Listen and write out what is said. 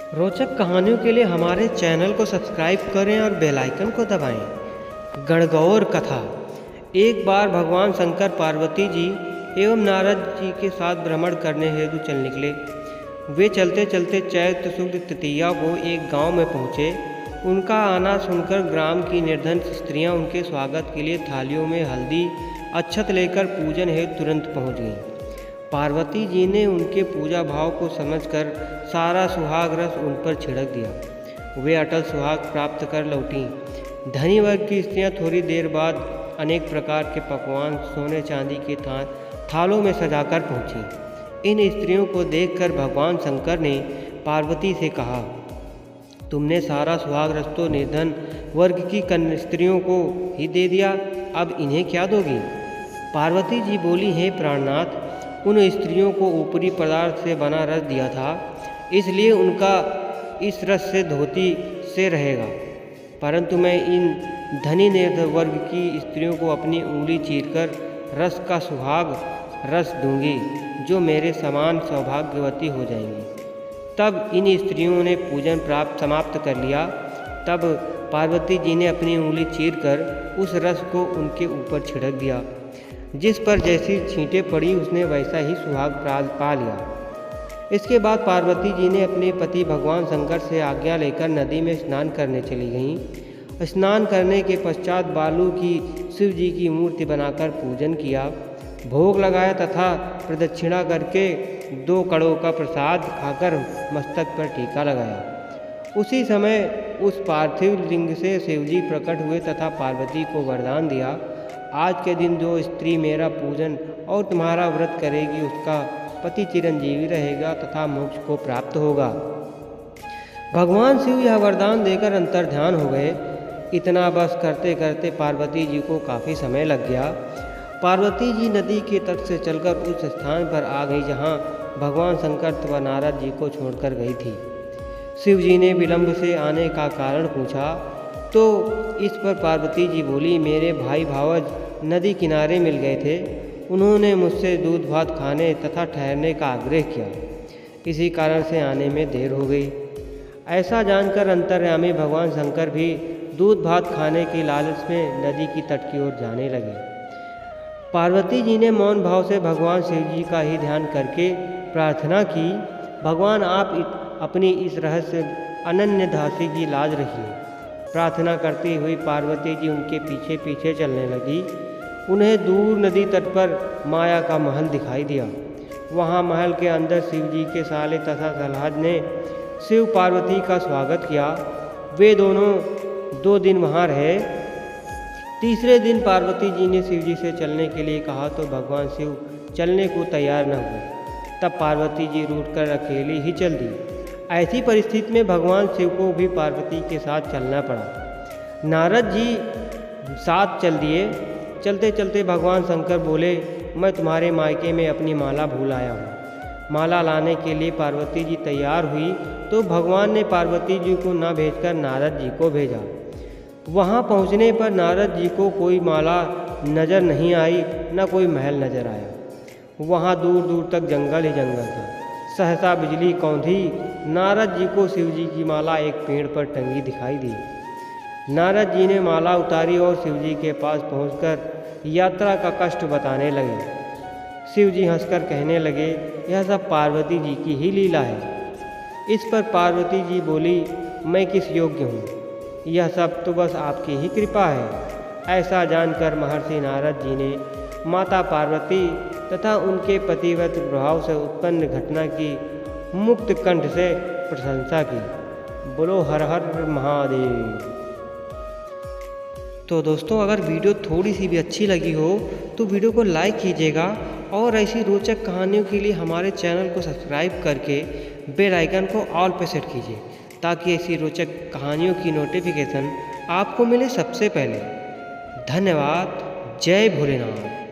रोचक कहानियों के लिए हमारे चैनल को सब्सक्राइब करें और बेल आइकन को दबाएं। गणगौर कथा। एक बार भगवान शंकर पार्वती जी एवं नारद जी के साथ भ्रमण करने हेतु चल निकले। वे चलते चलते चैत्र शुक्ल तृतीया को एक गांव में पहुँचे। उनका आना सुनकर ग्राम की निर्धन स्त्रियां उनके स्वागत के लिए थालियों में हल्दी अक्षत लेकर पूजन हेतु तुरंत पहुँच गईं। पार्वती जी ने उनके पूजा भाव को समझकर सारा सुहाग रस उन पर छिड़क दिया। वे अटल सुहाग प्राप्त कर लौटीं। धनी वर्ग की स्त्रियां थोड़ी देर बाद अनेक प्रकार के पकवान सोने चांदी के थालों में सजाकर पहुंची। इन स्त्रियों को देखकर भगवान शंकर ने पार्वती से कहा, तुमने सारा सुहाग रस तो निर्धन वर्ग की स्त्रियों को ही दे दिया, अब इन्हें क्या दोगी? पार्वती जी बोली, हे प्राणनाथ, उन स्त्रियों को ऊपरी पदार्थ से बना रस दिया था, इसलिए उनका इस रस से धोती से रहेगा, परंतु मैं इन धनी निर्धन वर्ग की स्त्रियों को अपनी उंगली चीरकर रस का सुहाग रस दूंगी, जो मेरे समान सौभाग्यवती हो जाएंगी। तब इन स्त्रियों ने पूजन समाप्त कर लिया। तब पार्वती जी ने अपनी उंगली चीरकर उस रस को उनके ऊपर छिड़क दिया। जिस पर जैसी छींटें पड़ी उसने वैसा ही सुहाग पा लिया। इसके बाद पार्वती जी ने अपने पति भगवान शंकर से आज्ञा लेकर नदी में स्नान करने चली गईं। स्नान करने के पश्चात बालू की शिव जी की मूर्ति बनाकर पूजन किया, भोग लगाया तथा प्रदक्षिणा करके 2 कड़ों का प्रसाद खाकर मस्तक पर टीका लगाया। उसी समय उस पार्थिव लिंग से शिवजी प्रकट हुए तथा पार्वती को वरदान दिया, आज के दिन जो स्त्री मेरा पूजन और तुम्हारा व्रत करेगी उसका पति चिरंजीवी रहेगा तथा मोक्ष को प्राप्त होगा। भगवान शिव यह वरदान देकर अंतर्ध्यान हो गए। इतना बस करते करते पार्वती जी को काफ़ी समय लग गया। पार्वती जी नदी के तट से चलकर उस स्थान पर आ गई जहाँ भगवान शंकर व नारद जी को छोड़कर गई थी। शिव जी ने विलंब से आने का कारण पूछा तो इस पर पार्वती जी बोली, मेरे भाई भावज नदी किनारे मिल गए थे। उन्होंने मुझसे दूध भात खाने तथा ठहरने का आग्रह किया, इसी कारण से आने में देर हो गई। ऐसा जानकर अंतर्यामी भगवान शंकर भी दूध भात खाने के लालच में नदी की तट की ओर जाने लगे। पार्वती जी ने मौन भाव से भगवान शिव जी का ही ध्यान करके प्रार्थना की, भगवान आप अपनी इस रहस्य अनन्य दासी की लाज रखिए। प्रार्थना करती हुई पार्वती जी उनके पीछे पीछे चलने लगी। उन्हें दूर नदी तट पर माया का महल दिखाई दिया। वहाँ महल के अंदर शिव जी के साले तथा सल्हाज ने शिव पार्वती का स्वागत किया। वे दोनों 2 दिन वहाँ रहे। तीसरे दिन पार्वती जी ने शिव जी से चलने के लिए कहा तो भगवान शिव चलने को तैयार न हुए। तब पार्वती जी रूठकर अकेली ही चल दी। ऐसी परिस्थिति में भगवान शिव को भी पार्वती के साथ चलना पड़ा। नारद जी साथ चल दिए। चलते चलते भगवान शंकर बोले, मैं तुम्हारे मायके में अपनी माला भूल आया हूँ। माला लाने के लिए पार्वती जी तैयार हुई तो भगवान ने पार्वती जी को न भेजकर नारद जी को भेजा। वहाँ पहुँचने पर नारद जी को कोई माला नज़र नहीं आई, न कोई महल नज़र आया। वहाँ दूर दूर तक जंगल ही जंगल था। सहसा बिजली कौंधी। नारद जी को शिव जी की माला एक पेड़ पर टंगी दिखाई दी। नारद जी ने माला उतारी और शिव जी के पास पहुंचकर यात्रा का कष्ट बताने लगे। शिव जी हंसकर कहने लगे, यह सब पार्वती जी की ही लीला है। इस पर पार्वती जी बोली, मैं किस योग्य हूँ, यह सब तो बस आपकी ही कृपा है। ऐसा जानकर महर्षि नारद जी ने माता पार्वती तथा उनके पतिव्रत प्रभाव से उत्पन्न घटना की मुक्त कंठ से प्रशंसा की। बोलो हर हर महादेव। तो दोस्तों, अगर वीडियो थोड़ी सी भी अच्छी लगी हो तो वीडियो को लाइक कीजिएगा और ऐसी रोचक कहानियों के लिए हमारे चैनल को सब्सक्राइब करके बेल आइकन को ऑल पे सेट कीजिए, ताकि ऐसी रोचक कहानियों की नोटिफिकेशन आपको मिले सबसे पहले। धन्यवाद। जय भोलेनाथ।